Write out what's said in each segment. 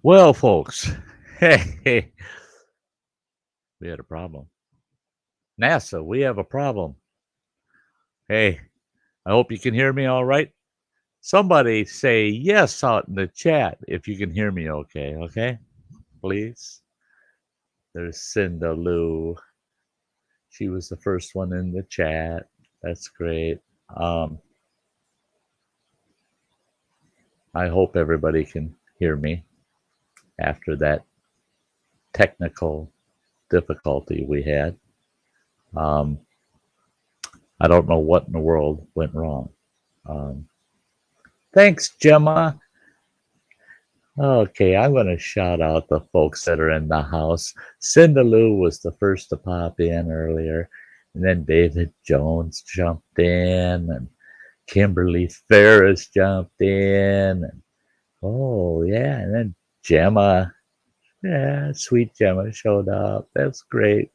Well, folks, hey, we had a problem. NASA, we have a problem. Hey, I hope you can hear me all right. Somebody say yes out in the chat if you can hear me okay, okay? Please. There's Cinda Lou. She was the first one in the chat. That's great. I hope everybody can hear me after that technical difficulty we had. I don't know what in the world went wrong. Thanks, Gemma. Okay, I'm going to shout out the folks that are in the house. Cinda Lou was the first to pop in earlier, and then David Jones jumped in, and Kimberly Ferris jumped in, and oh yeah, and then Gemma, yeah, sweet Gemma showed up. That's great.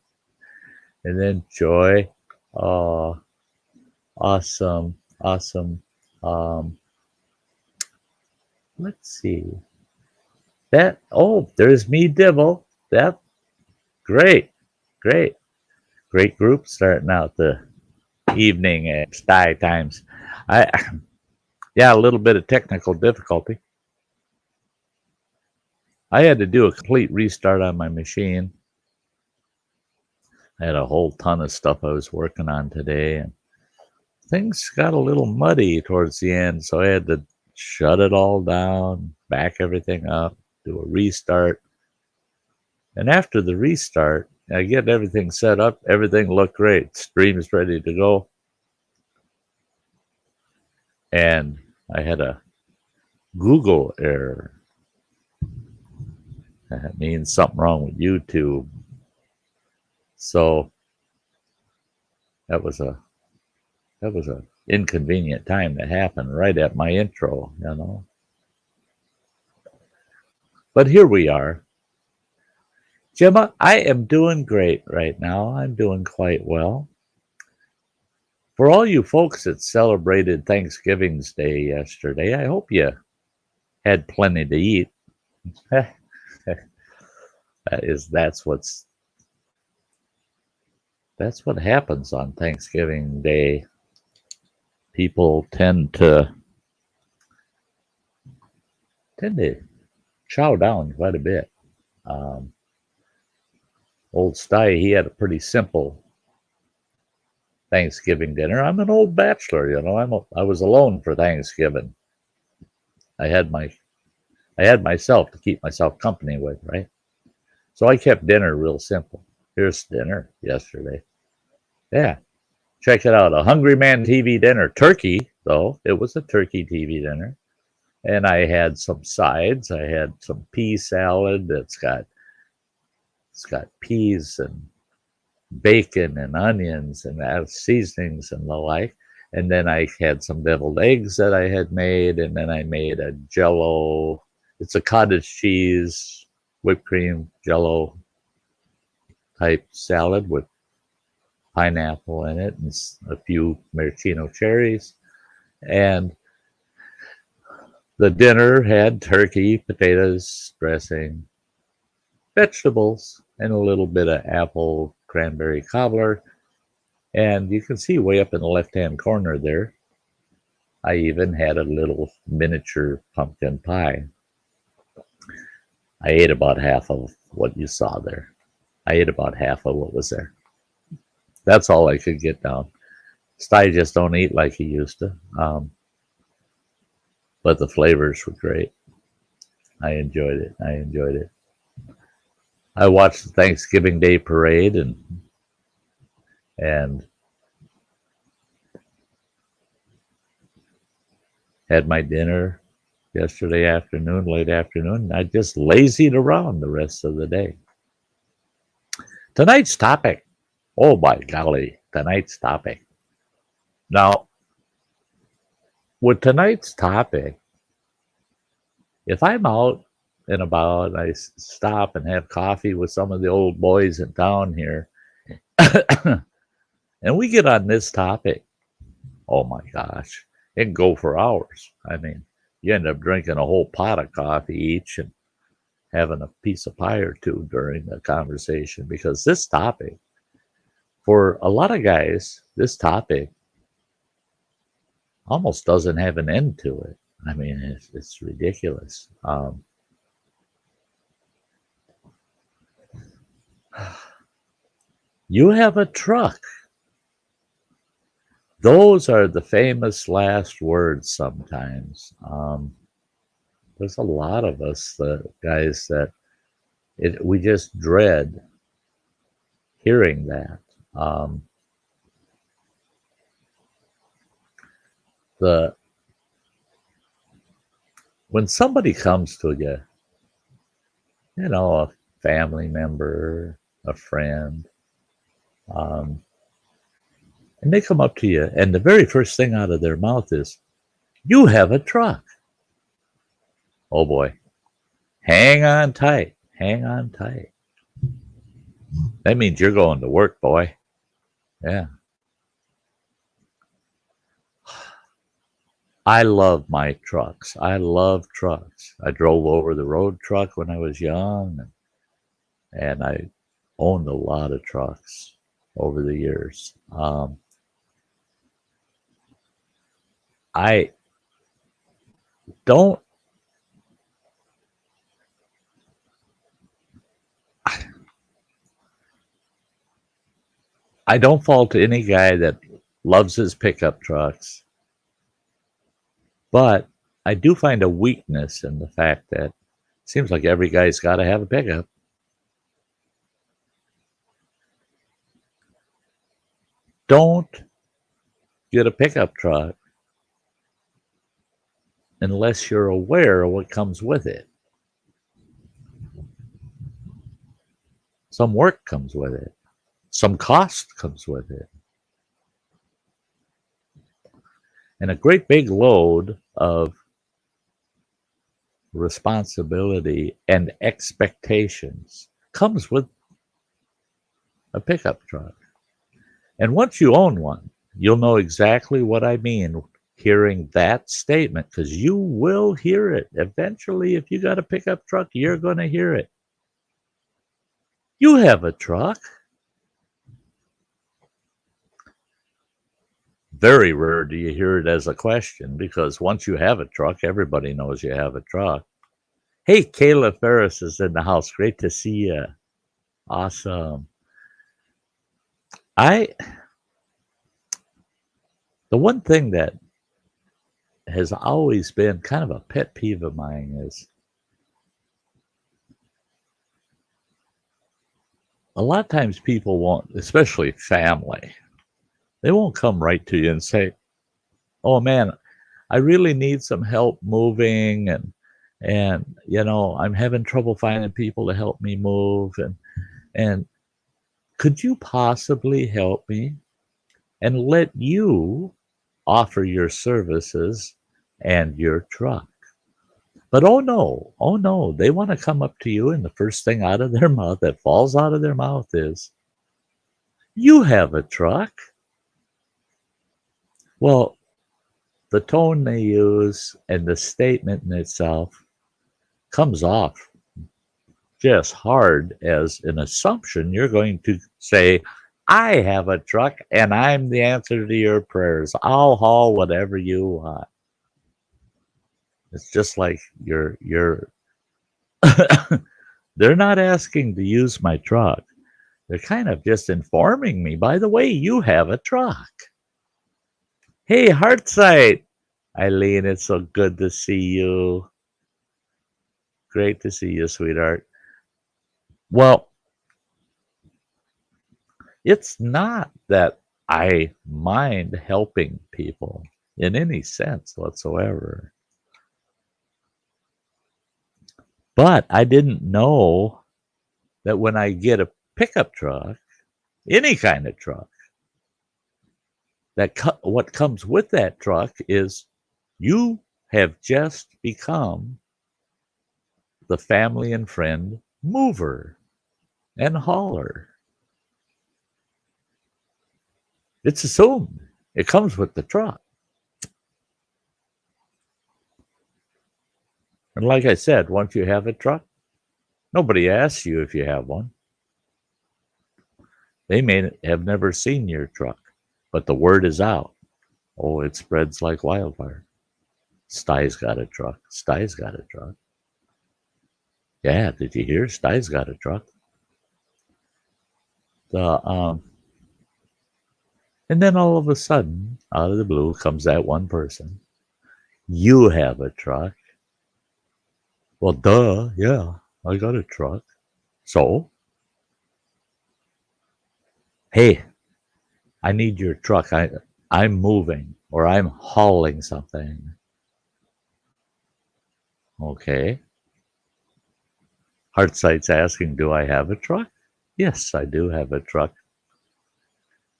And then Joy, oh, awesome. Let's see. There's me, Dibble. That great group starting out the evening at Sty Times. Yeah, a little bit of technical difficulty. I had to do a complete restart on my machine. I had a whole ton of stuff I was working on today, and things got a little muddy towards the end, so I had to shut it all down, back everything up, do a restart. And after the restart, I get everything set up. Everything looked great. Stream is ready to go. And I had a Google error. That means something wrong with YouTube. So that was a inconvenient time to happen right at my intro, you know. But here we are. Gemma, I am doing great right now. I'm doing quite well. For all you folks that celebrated Thanksgiving's Day yesterday, I hope you had plenty to eat. That's what happens on Thanksgiving Day. People tend to chow down quite a bit. Old Sty, he had a pretty simple Thanksgiving dinner. I'm an old bachelor, you know. I was alone for Thanksgiving. I had myself to keep myself company with, right? So I kept dinner real simple. Here's dinner yesterday. Yeah, check it out. A Hungry Man TV dinner. Turkey, though. It was a turkey TV dinner. And I had some sides. I had some pea salad that's got peas and bacon and onions and seasonings and the like. And then I had some deviled eggs that I had made. And then I made a Jello. It's a cottage cheese, whipped cream, Jello type salad with pineapple in it and a few maraschino cherries. And the dinner had turkey, potatoes, dressing, vegetables, and a little bit of apple cranberry cobbler. And you can see way up in the left-hand corner there, I even had a little miniature pumpkin pie. I ate about half of what you saw there. I ate about half of what was there. That's all I could get down. Sty just don't eat like he used to. But the flavors were great. I enjoyed it. I watched the Thanksgiving Day parade and had my dinner yesterday afternoon, late afternoon. I just lazied around the rest of the day. Tonight's topic. Oh, by golly, tonight's topic. Now, with tonight's topic, if I'm out and about, I stop and have coffee with some of the old boys in town here, and we get on this topic, oh my gosh, it can go for hours. I mean, you end up drinking a whole pot of coffee each, and having a piece of pie or two during the conversation, because this topic, for a lot of guys, this topic almost doesn't have an end to it. I mean, it's ridiculous. You have a truck. Those are the famous last words sometimes. There's a lot of us, the guys, that we just dread hearing that. When somebody comes to you, a family member, a friend, and they come up to you, and the very first thing out of their mouth is, "You have a truck." Oh boy, hang on tight, hang on tight. That means you're going to work, boy. Yeah. I love my trucks. I love trucks. I drove over the road truck when I was young, and I owned a lot of trucks over the years. I don't fault any guy that loves his pickup trucks, but I do find a weakness in the fact that it seems like every guy's got to have a pickup. Don't get a pickup truck unless you're aware of what comes with it. Some work comes with it. Some cost comes with it. And a great big load of responsibility and expectations comes with a pickup truck. And once you own one, you'll know exactly what I mean hearing that statement, because you will hear it. Eventually, if you got a pickup truck, you're going to hear it. You have a truck. Very rare do you hear it as a question, because once you have a truck, everybody knows you have a truck. Hey, Kayla Ferris is in the house. Great to see you. Awesome. The one thing that has always been kind of a pet peeve of mine is a lot of times people won't, especially family, they won't come right to you and say, "Oh man, I really need some help moving, and I'm having trouble finding people to help me move, and could you possibly help me?" And let you offer your services and your truck. But oh no, they want to come up to you, and the first thing out of their mouth that falls out of their mouth is, "You have a truck." Well, the tone they use and the statement in itself comes off just hard as an assumption you're going to say, "I have a truck and I'm the answer to your prayers. I'll haul whatever you want." It's just like you're they're not asking to use my truck. They're kind of just informing me, "By the way, you have a truck." Hey, Heartsight. Eileen, it's so good to see you. Great to see you, sweetheart. Well, it's not that I mind helping people in any sense whatsoever. But I didn't know that when I get a pickup truck, any kind of truck, that what comes with that truck is you have just become the family and friend mover and hauler. It's assumed it comes with the truck. And like I said, once you have a truck, Nobody asks you if you have one. They may have never seen your truck, but the word is out. Oh, it spreads like wildfire. Sty's got a truck. Sty's got a truck. Yeah, did you hear? Sty's got a truck. The and then all of a sudden, out of the blue, comes that one person. You have a truck. Well, duh, yeah, I got a truck. So, hey, I need your truck. I'm moving or I'm hauling something. Okay. Heartsight's asking, do I have a truck? Yes, I do have a truck.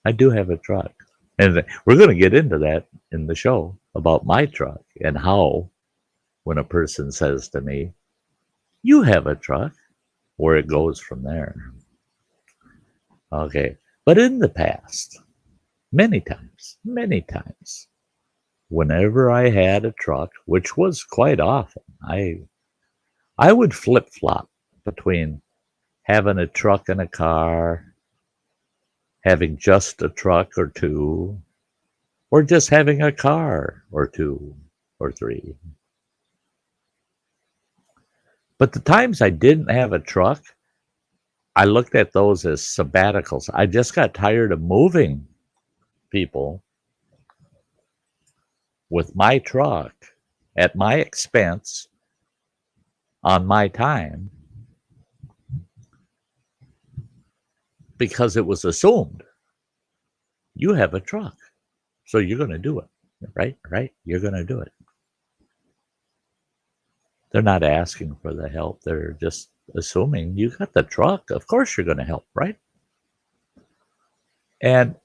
I do have a truck. And we're going to get into that in the show about my truck and how, when a person says to me, you have a truck, where it goes from there. Okay. But in the past, many times, whenever I had a truck, which was quite often, I would flip flop between having a truck and a car, having just a truck or two, or just having a car or two or three. But the times I didn't have a truck, I looked at those as sabbaticals. I just got tired of moving people with my truck at my expense on my time because it was assumed you have a truck, so you're going to do it, right? You're going to do it. They're not asking for the help. They're just assuming you got the truck. Of course you're going to help, right? And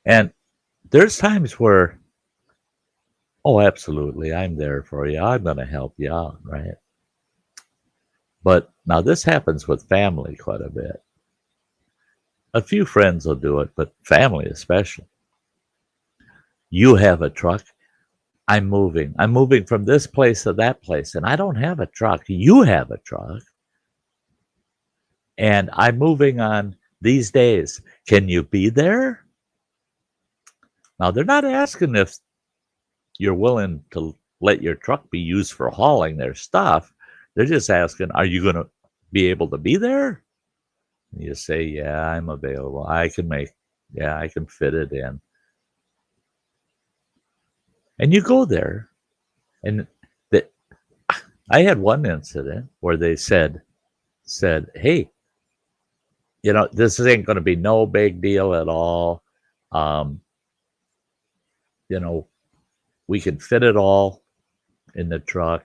and there's times where, oh, absolutely, I'm there for you. I'm going to help you out, right? But now this happens with family quite a bit. A few friends will do it, but family especially. You have a truck. I'm moving. I'm moving from this place to that place, and I don't have a truck. You have a truck. And I'm moving on these days. Can you be there? Now, they're not asking if you're willing to let your truck be used for hauling their stuff. They're just asking, are you going to be able to be there? And you say, yeah, I'm available. I can fit it in. And you go there. And I had one incident where they said, hey, this ain't going to be no big deal at all. We can fit it all in the truck.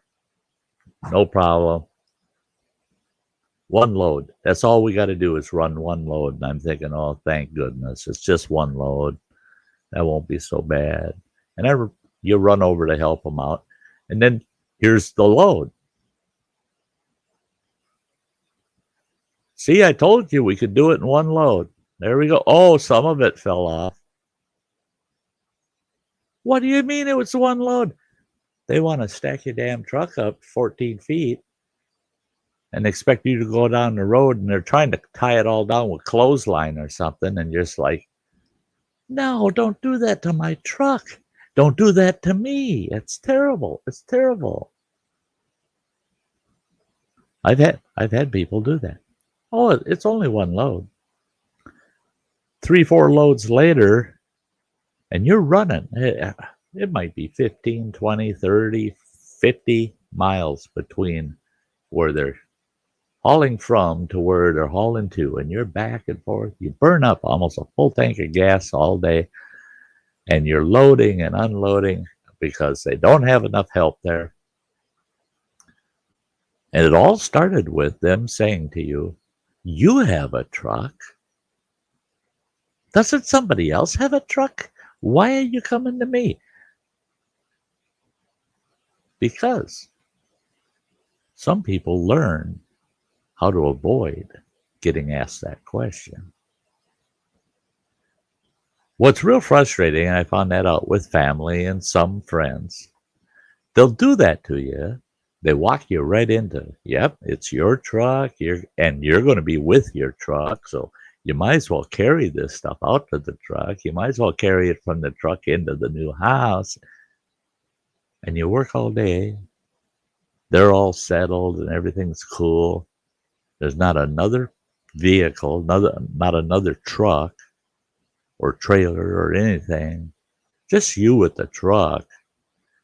No problem. One load. That's all we got to do is run one load. And I'm thinking, oh, thank goodness. It's just one load. That won't be so bad. And you run over to help them out. And then here's the load. See, I told you we could do it in one load. There we go. Oh, some of it fell off. What do you mean it was one load? They want to stack your damn truck up 14 feet and expect you to go down the road, and they're trying to tie it all down with clothesline or something, and you're just like, no, don't do that to my truck. Don't do that to me. It's terrible. It's terrible. I've had people do that. Oh, it's only one load. 3-4 loads later, and you're running. It might be 15, 20, 30, 50 miles between where they're hauling from to where they're hauling to, and you're back and forth. You burn up almost a full tank of gas all day, and you're loading and unloading because they don't have enough help there. And it all started with them saying to you, you have a truck. Doesn't somebody else have a truck? Why are you coming to me? Because some people learn how to avoid getting asked that question. What's real frustrating, and I found that out with family and some friends, they'll do that to you. They walk you right into, yep, it's your truck, and you're going to be with your truck, so you might as well carry this stuff out to the truck. You might as well carry it from the truck into the new house, and you work all day. They're all settled and everything's cool. There's not another vehicle, not another truck or trailer or anything. Just you with the truck.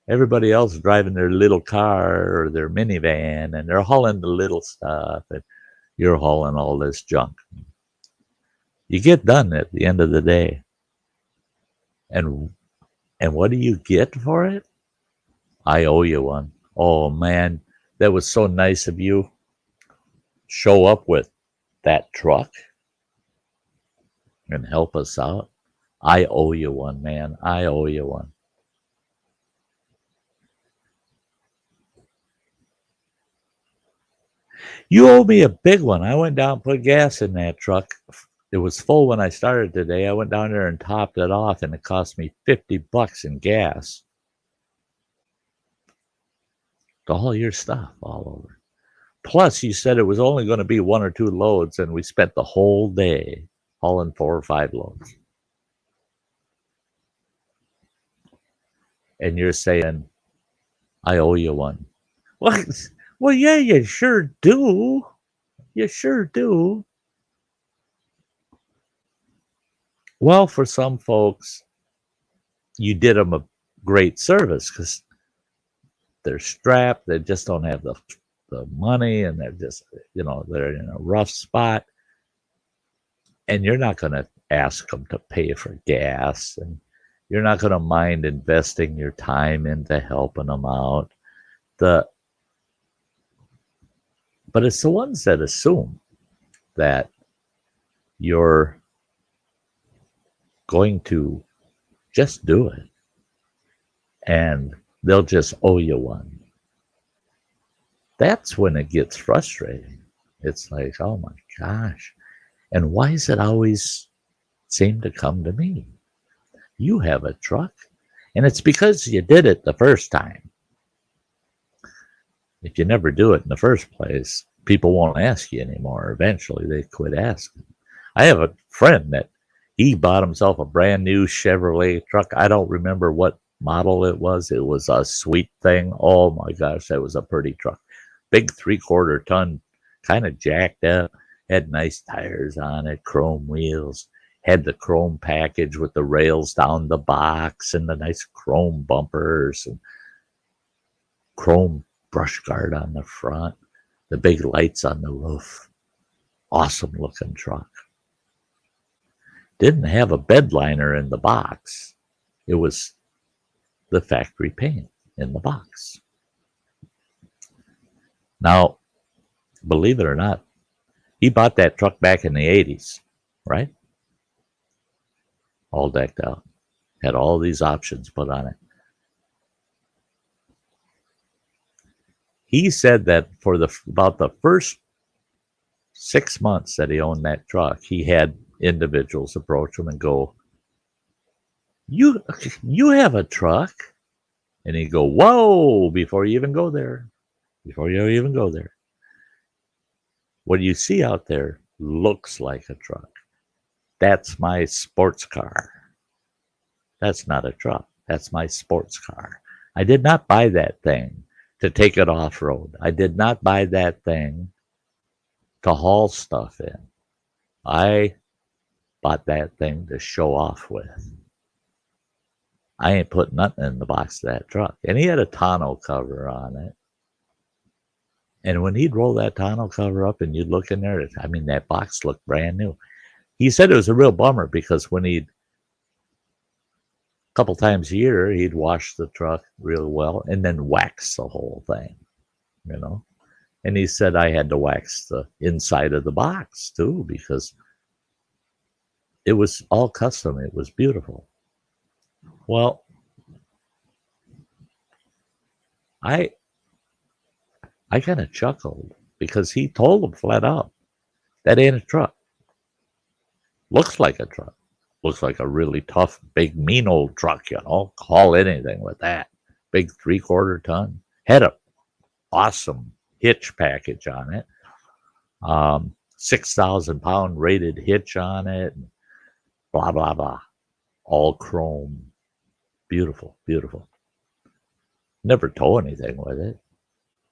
Everybody else driving their little car or their minivan, and they're hauling the little stuff, and you're hauling all this junk. You get done at the end of the day. And what do you get for it? I owe you one. Oh man, that was so nice of you. Show up with that truck and help us out. I owe you one, man. I owe you one. You owe me a big one. I went down and put gas in that truck. It was full when I started today. I went down there and topped it off, and it cost me $50 in gas to haul your stuff all over. Plus, you said it was only going to be 1 or 2 loads, and we spent the whole day hauling 4 or 5 loads. And you're saying, I owe you one. Well, yeah, you sure do. You sure do. Well, for some folks, you did them a great service because they're strapped. They just don't have the money, and they're just, they're in a rough spot. And you're not going to ask them to pay for gas, and you're not going to mind investing your time into helping them out. But it's the ones that assume that you're going to just do it, and they'll just owe you one. That's when it gets frustrating. It's like, oh my gosh. And why does it always seem to come to me? You have a truck, and it's because you did it the first time. If you never do it in the first place, people won't ask you anymore. Eventually, they quit asking. I have a friend that he bought himself a brand new Chevrolet truck. I don't remember what model it was. It was a sweet thing. Oh my gosh, that was a pretty truck. Big 3/4 ton, kind of jacked up, had nice tires on it, chrome wheels, had the chrome package with the rails down the box and the nice chrome bumpers and chrome brush guard on the front, the big lights on the roof. Awesome looking truck. Didn't have a bed liner in the box. It was the factory paint in the box. Now, believe it or not, he bought that truck back in the 80s, right? All decked out. Had all these options put on it. He said that for about the first 6 months that he owned that truck, he had individuals approach him and go, you have a truck? And he'd go, whoa, before you even go there. What you see out there looks like a truck. That's my sports car. That's not a truck. That's my sports car. I did not buy that thing to take it off-road. I did not buy that thing to haul stuff in. I bought that thing to show off with. I ain't put nothing in the box of that truck. And he had a tonneau cover on it. And when he'd roll that tonneau cover up and you'd look in there, that box looked brand new. He said it was a real bummer because when a couple times a year, he'd wash the truck real well and then wax the whole thing, And he said I had to wax the inside of the box too because it was all custom. It was beautiful. Well, I kind of chuckled because he told him flat out, that ain't a truck. Looks like a truck, Looks like a really tough, big, mean old truck, you know. Haul anything with that. Big 3/4 ton. Had a awesome hitch package on it. 6,000 pound rated hitch on it. Blah, blah, blah. All chrome. Beautiful, beautiful. Never tow anything with it.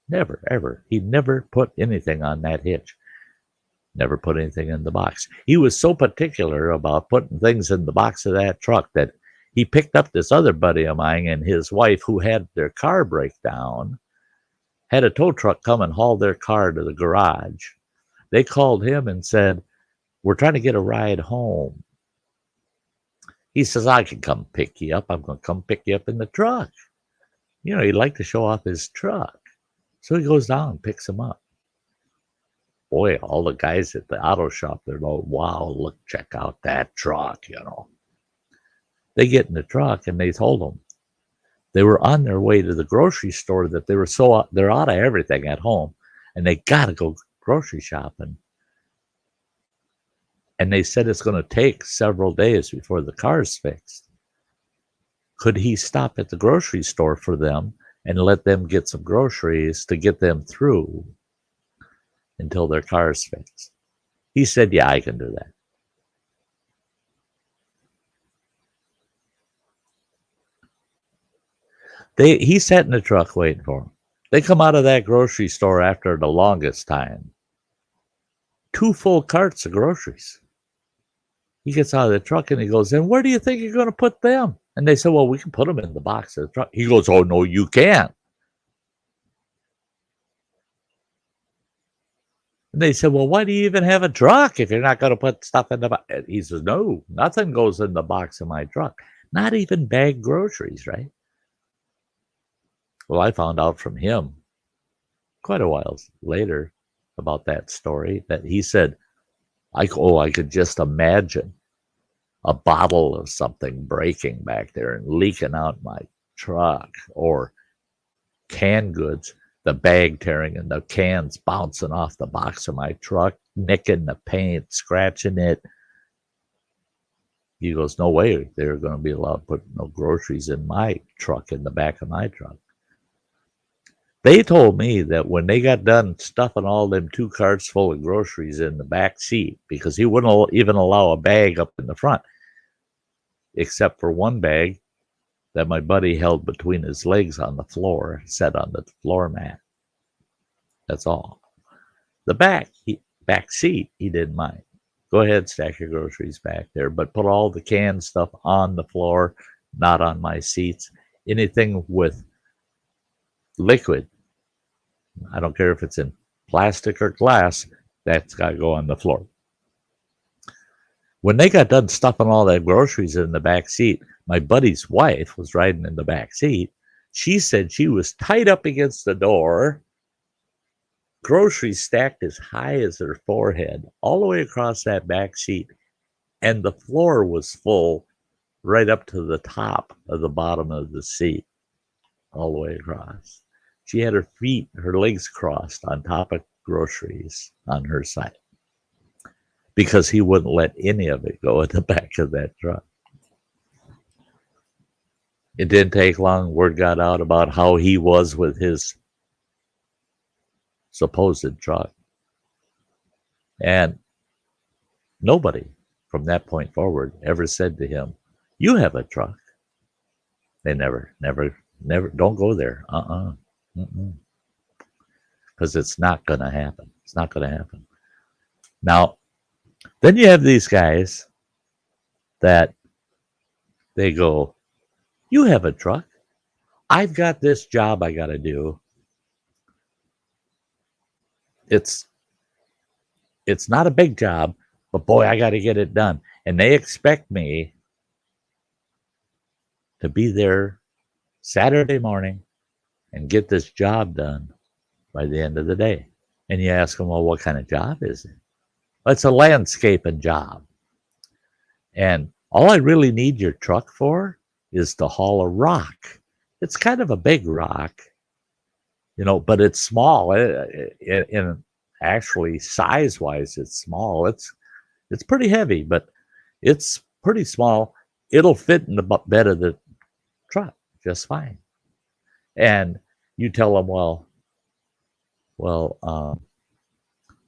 Never, ever. He never put anything on that hitch. Never put anything in the box. He was so particular about putting things in the box of that truck that he picked up this other buddy of mine and his wife who had their car break down, had a tow truck come and haul their car to the garage. They called him and said, "We're trying to get a ride home." He says, "I can come pick you up. I'm going to come pick you up in the truck." You know, he'd like to show off his truck. So he goes down and picks him up. Boy, all the guys at the auto shop, they're like, "Wow, look, check out that truck," you know. They get in the truck and they told them they were on their way to the grocery store, that they're out of everything at home and they got to go grocery shopping. And they said it's going to take several days before the car's fixed. Could he stop at the grocery store for them and let them get some groceries to get them through until their car's fixed? He said, "Yeah, I can do that." He sat in the truck waiting for them. They come out of that grocery store after the longest time. 2 full carts of groceries. He gets out of the truck and he goes, "And where do you think you're going to put them?" And they said, "Well, we can put them in the box of the truck." He goes, "Oh, no, you can't." And they said, "Well, why do you even have a truck if you're not going to put stuff in the box?" He says, "No, nothing goes in the box of my truck. Not even bagged groceries," right? Well, I found out from him quite a while later about that story that he said, I could just imagine a bottle of something breaking back there and leaking out my truck, or canned goods, the bag tearing and the cans bouncing off the box of my truck, nicking the paint, scratching it. He goes, "No way they're going to be allowed to put no groceries in my truck, in the back of my truck." They told me that when they got done stuffing all them 2 carts full of groceries in the back seat, because he wouldn't even allow a bag up in the front, except for one bag that my buddy held between his legs on the floor, set on the floor mat. That's all. The back seat, he didn't mind. Go ahead, stack your groceries back there, but put all the canned stuff on the floor, not on my seats. Anything with liquid, I don't care if it's in plastic or glass, that's got to go on the floor. When they got done stuffing all that groceries in the back seat, my buddy's wife was riding in the back seat. She said she was tied up against the door, groceries stacked as high as her forehead, all the way across that back seat, and the floor was full right up to the top of the bottom of the seat, all the way across. She had her legs crossed on top of groceries on her side, because he wouldn't let any of it go in the back of that truck. It didn't take long. Word got out about how he was with his supposed truck. And nobody from that point forward ever said to him, "You have a truck." They never, don't go there. Because it's not going to happen. It's not going to happen. Now, then you have these guys that they go, "You have a truck. I've got this job I got to do. It's not a big job, but boy, I got to get it done." And they expect me to be there Saturday morning and get this job done by the end of the day. And you ask them, "Well, what kind of job is it?" "Well, it's a landscaping job. And all I really need your truck for is to haul a rock. It's kind of a big rock, but it's small. And actually, size-wise, it's small. It's pretty heavy, but it's pretty small. It'll fit in the bed of the truck just fine. And you tell them,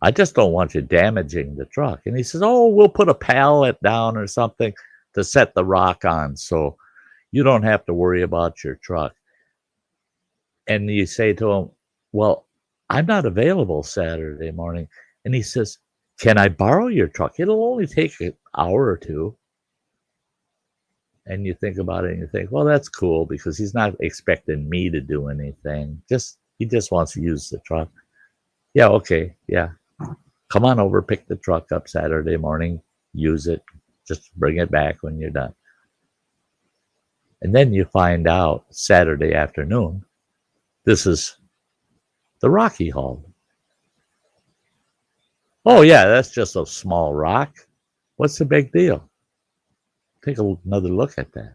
I just don't want you damaging the truck. And he says, oh, we'll put a pallet down or something to set the rock on so you don't have to worry about your truck. And you say to him, well, I'm not available Saturday morning. And he says, can I borrow your truck? It'll only take an hour or two. And you think about it and you think, well, that's cool because he's not expecting me to do anything. He just wants to use the truck. Yeah, okay, yeah. Come on over, pick the truck up Saturday morning, use it, just bring it back when you're done. And then you find out Saturday afternoon, this is the rock he hauled. Oh, yeah, that's just a small rock. What's the big deal? Take another look at that.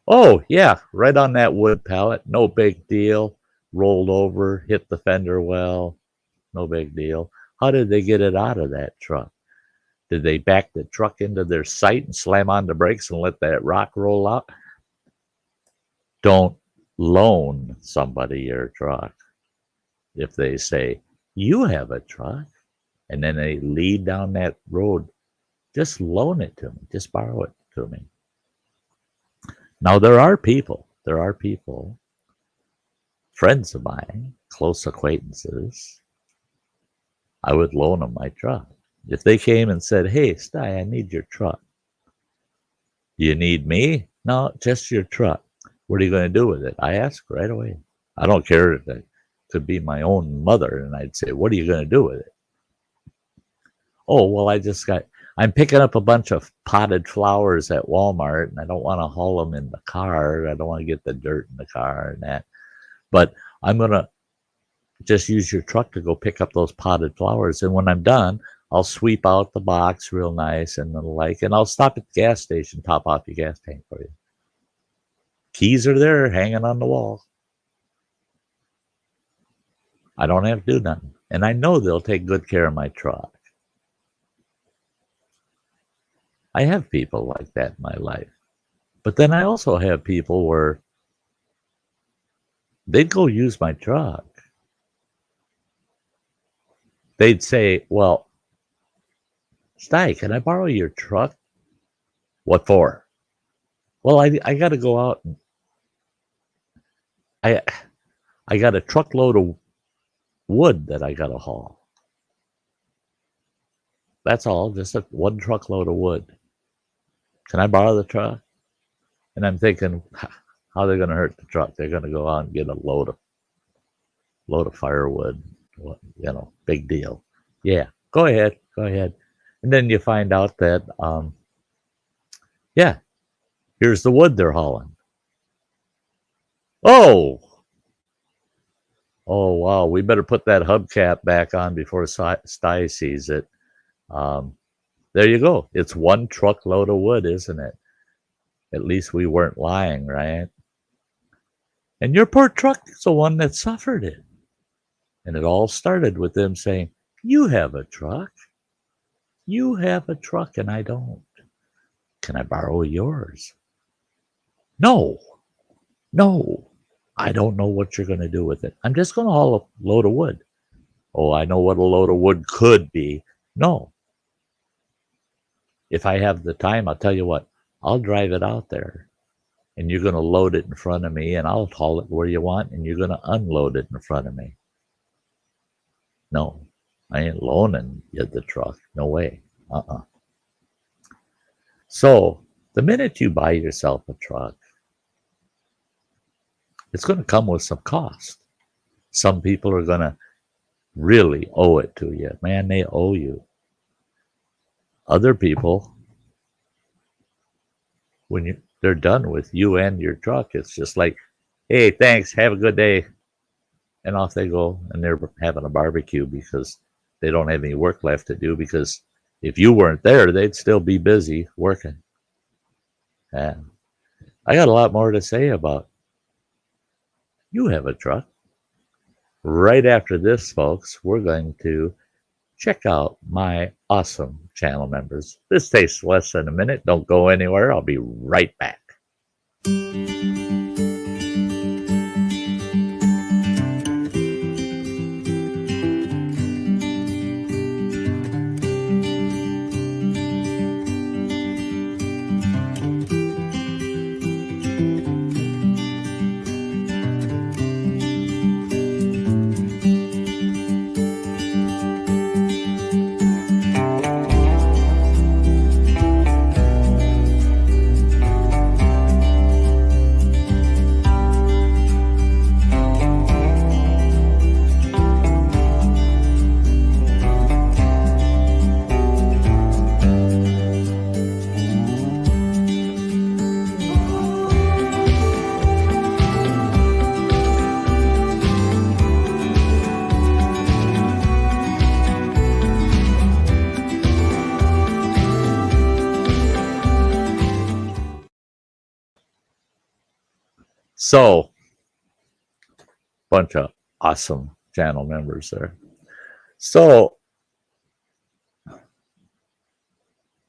Oh, yeah, right on that wood pallet. No big deal. Rolled over, hit the fender well. No big deal. How did they get it out of that truck? Did they back the truck into their sight and slam on the brakes and let that rock roll out? Don't loan somebody your truck. If they say, you have a truck, and then they lead down that road, just loan it to me. Just borrow it to me. Now, there are people, friends of mine, close acquaintances, I would loan them my truck. If they came and said, hey, Sty, I need your truck. You need me? No, just your truck. What are you going to do with it? I ask right away. I don't care if it could be my own mother, and I'd say, what are you going to do with it? Oh, well, I'm picking up a bunch of potted flowers at Walmart, and I don't want to haul them in the car. I don't want to get the dirt in the car and that. But I'm going to just use your truck to go pick up those potted flowers. And when I'm done, I'll sweep out the box real nice and the like, and I'll stop at the gas station, top off your gas tank for you. Keys are there hanging on the wall. I don't have to do nothing. And I know they'll take good care of my truck. I have people like that in my life. But then I also have people where they'd go use my truck. They'd say, well, Sty, can I borrow your truck? What for? Well, I got to go out and I got a truckload of wood that I got to haul. That's all, just one truckload of wood. Can I borrow the truck? And I'm thinking, how they're going to hurt the truck? They're going to go out and get a load of firewood. Big deal. Yeah, go ahead. And then you find out that, here's the wood they're hauling. Oh, wow, we better put that hubcap back on before Sty sees it. There you go. It's one truckload of wood, isn't it? At least we weren't lying, right? And your poor truck is the one that suffered it. And it all started with them saying, you have a truck. You have a truck and I don't. Can I borrow yours? No. I don't know what you're going to do with it. I'm just going to haul a load of wood. Oh, I know what a load of wood could be. No. If I have the time, I'll tell you what, I'll drive it out there. And you're going to load it in front of me, and I'll haul it where you want, and you're going to unload it in front of me. No, I ain't loaning you the truck. No way. So the minute you buy yourself a truck, it's going to come with some cost. Some people are going to really owe it to you. Man, they owe you. Other people, when they're done with you and your truck, it's just like, hey, thanks, have a good day. And off they go, and they're having a barbecue because they don't have any work left to do, because if you weren't there, they'd still be busy working. And I got a lot more to say about you have a truck. Right after this, folks, we're going to check out my awesome channel members. This takes less than a minute. Don't go anywhere. I'll be right back. So, bunch of awesome channel members there. So,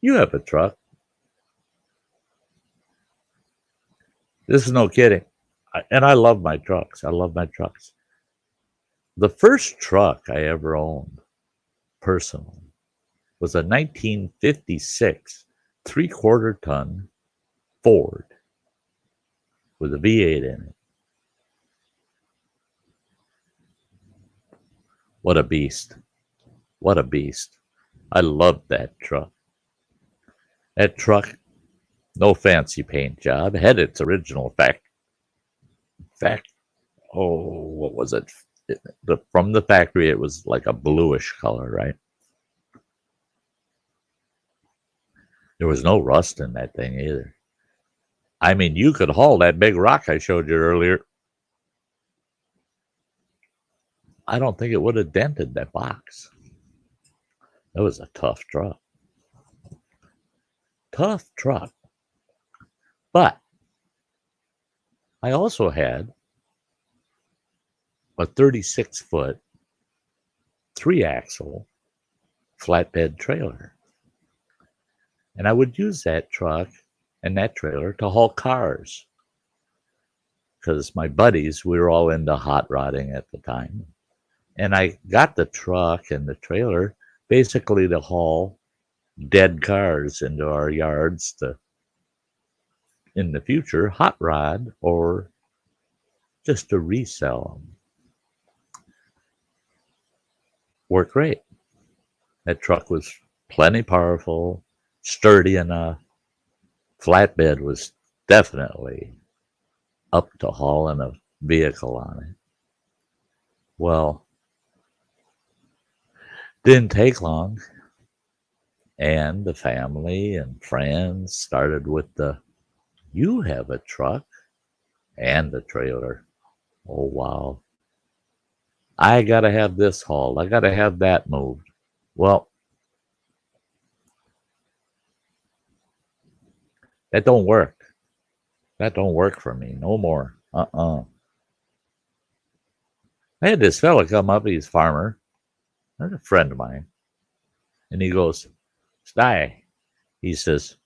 you have a truck. This is no kidding. And I love my trucks. I love my trucks. The first truck I ever owned personally was a 1956 3/4 ton Ford with a V8 in it. What a beast. What a beast. I loved that truck. That truck, no fancy paint job, had its original what was it? From the factory, it was like a bluish color, right? There was no rust in that thing either. I mean, you could haul that big rock I showed you earlier. I don't think it would have dented that box. That was a tough truck. Tough truck. But I also had a 36-foot, 3-axle flatbed trailer. And I would use that truck and that trailer to haul cars. Because my buddies, we were all into hot rodding at the time. And I got the truck and the trailer basically to haul dead cars into our yards to, in the future, hot rod or just to resell them. Worked great. That truck was plenty powerful, sturdy enough. Flatbed was definitely up to hauling a vehicle on it. Well, didn't take long, and the family and friends started with the, you have a truck and the trailer. Oh, wow. I got to have this hauled. I got to have that moved. Well, that don't work. That don't work for me no more. I had this fella come up. He's a farmer. He's a friend of mine. And he goes, Sty, he says,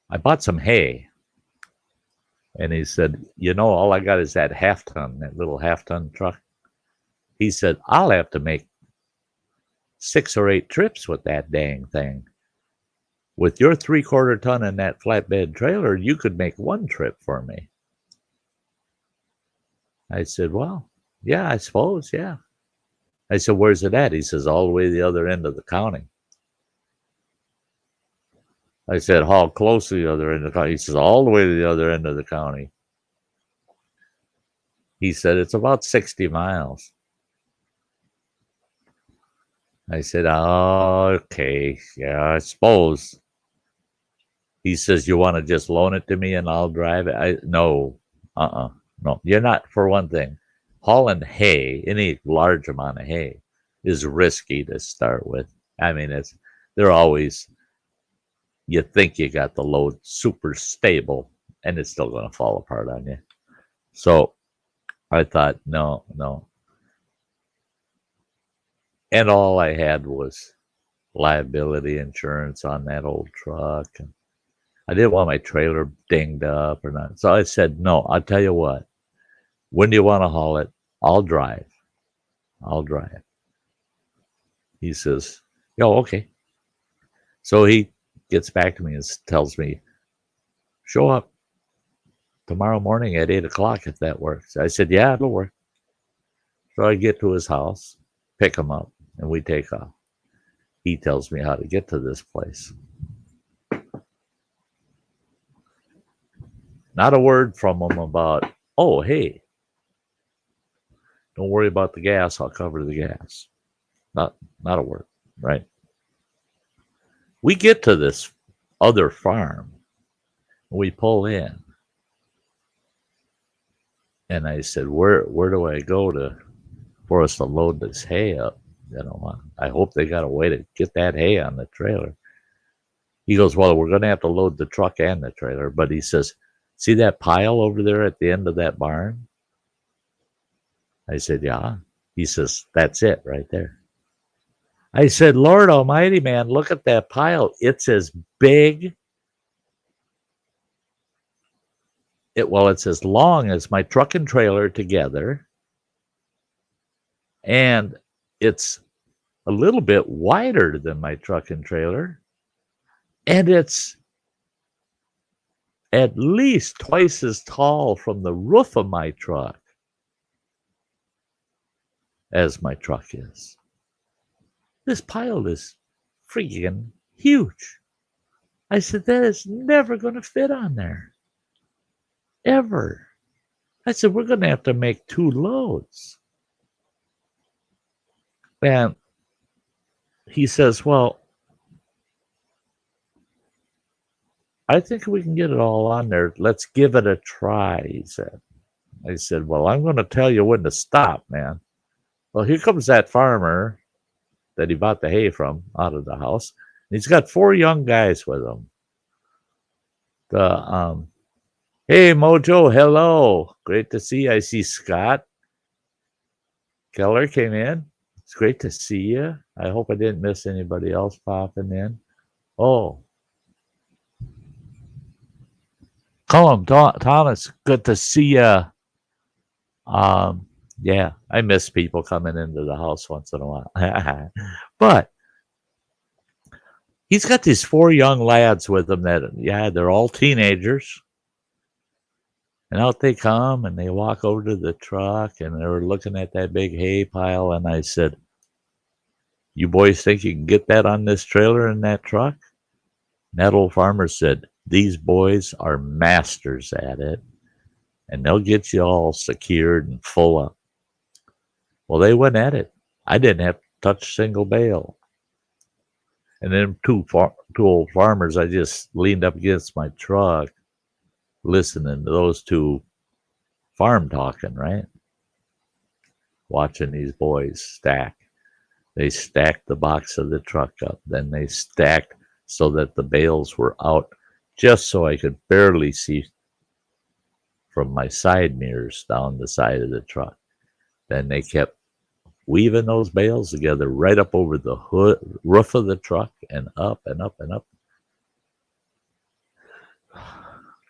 I bought some hay. And he said, you know, all I got is that half-ton, that little half-ton truck. He said, I'll have to make 6 or 8 trips with that dang thing. With your 3/4 ton and that flatbed trailer, you could make 1 trip for me. I said, well, yeah, I suppose, yeah. I said, where's it at? He says, all the way to the other end of the county. I said, how close to the other end of the county? He says, all the way to the other end of the county. He said, it's about 60 miles. I said, oh, okay, yeah, I suppose. He says, you want to just loan it to me and I'll drive it? No, no. You're not, for one thing, hauling hay, any large amount of hay, is risky to start with. I mean, they're always, you think you got the load super stable and it's still going to fall apart on you. So I thought, no. And all I had was liability insurance on that old truck. And I didn't want my trailer dinged up or not. So I said, no, I'll tell you what. When do you want to haul it? I'll drive. I'll drive. He says, oh, okay. So he gets back to me and tells me, show up tomorrow morning at 8 o'clock if that works. I said, yeah, it'll work. So I get to his house, pick him up, and we take off. He tells me how to get to this place. Not a word from him about, oh, hey, don't worry about the gas. I'll cover the gas. Not a word, right? We get to this other farm. We pull in. And I said, where do I go for us to load this hay up? You know, I hope they got a way to get that hay on the trailer. He goes, well, we're going to have to load the truck and the trailer. But he says, see that pile over there at the end of that barn? I said, yeah. He says, that's it right there. I said, Lord Almighty, man, look at that pile. It's as big. It's as long as my truck and trailer together. And it's a little bit wider than my truck and trailer. And it's at least twice as tall from the roof of my truck as my truck is. This pile is freaking huge. I said, that is never going to fit on there. Ever. I said, we're going to have to make 2 loads. And he says, well, I think we can get it all on there. Let's give it a try, he said. I said, well, I'm going to tell you when to stop, man. Well, here comes that farmer that he bought the hay from out of the house. He's got 4 young guys with him. Hey, Mojo, hello. Great to see you. I see Scott Keller came in. It's great to see you. I hope I didn't miss anybody else popping in. Oh. Colum Thomas, good to see you. Yeah, I miss people coming into the house once in a while. But he's got these 4 young lads with him that, yeah, they're all teenagers. And out they come and they walk over to the truck and they were looking at that big hay pile. And I said, you boys think you can get that on this trailer and that truck? And that old farmer said, these boys are masters at it. And they'll get you all secured and full up. Well, they went at it. I didn't have to touch a single bale. And then two old farmers, I just leaned up against my truck, listening to those 2 farm talking, right? Watching these boys stack. They stacked the box of the truck up. Then they stacked so that the bales were out just so I could barely see from my side mirrors down the side of the truck. Then they kept weaving those bales together right up over the roof of the truck and up and up and up.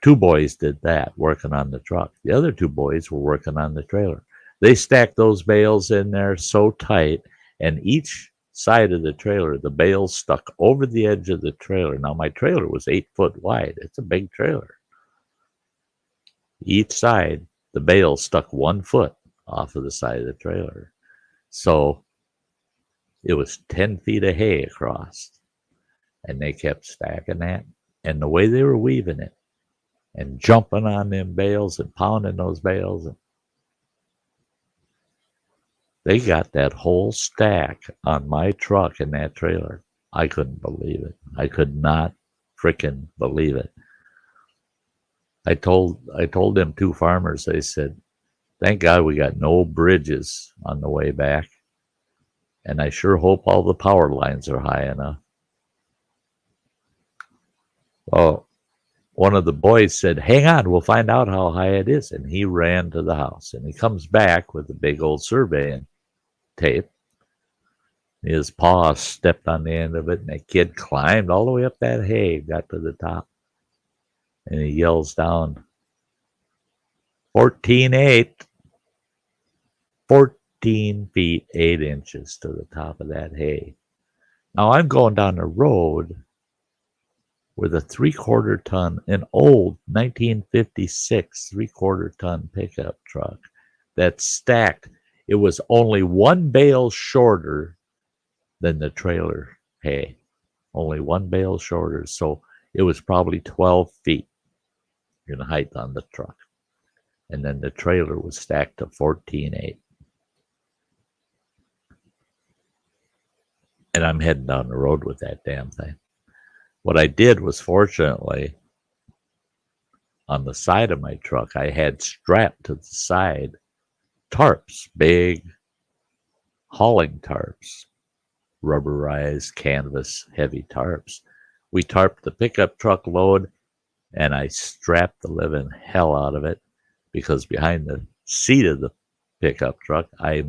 2 boys did that, working on the truck. The other 2 boys were working on the trailer. They stacked those bales in there so tight, and each side of the trailer, the bales stuck over the edge of the trailer. Now, my trailer was 8 foot wide. It's a big trailer. Each side, the bales stuck 1 foot off of the side of the trailer. So it was 10 feet of hay across. And they kept stacking that. And the way they were weaving it and jumping on them bales and pounding those bales, they got that whole stack on my truck and that trailer. I couldn't believe it. I could not freaking believe it. I told them 2 farmers, I said, thank God we got no bridges on the way back. And I sure hope all the power lines are high enough. Well, one of the boys said, hang on, we'll find out how high it is. And he ran to the house. And he comes back with a big old surveying tape. His paw stepped on the end of it, and the kid climbed all the way up that hay, got to the top, and he yells down, 14.8, 14 feet 8 inches to the top of that hay. Now I'm going down the road with a 3/4 ton, an old 1956 3/4 ton pickup truck that's stacked. It was only one bale shorter than the trailer hay, only one bale shorter. So it was probably 12 feet in height on the truck. And then the trailer was stacked to 14.8. And I'm heading down the road with that damn thing. What I did was, fortunately, on the side of my truck, I had strapped to the side tarps, big hauling tarps, rubberized canvas heavy tarps. We tarped the pickup truck load, and I strapped the living hell out of it, because behind the seat of the pickup truck, I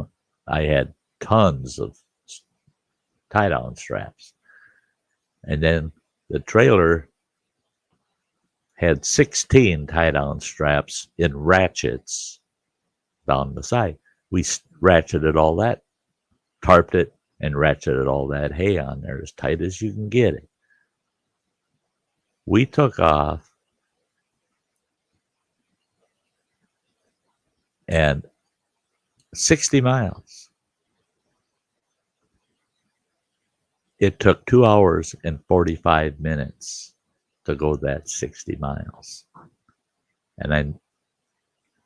had tons of tie-down straps. And then the trailer had 16 tie-down straps in ratchets down the side. We ratcheted all that, tarped it, and ratcheted all that hay on there as tight as you can get it. We took off, and 60 miles. It took 2 hours and 45 minutes to go that 60 miles. And I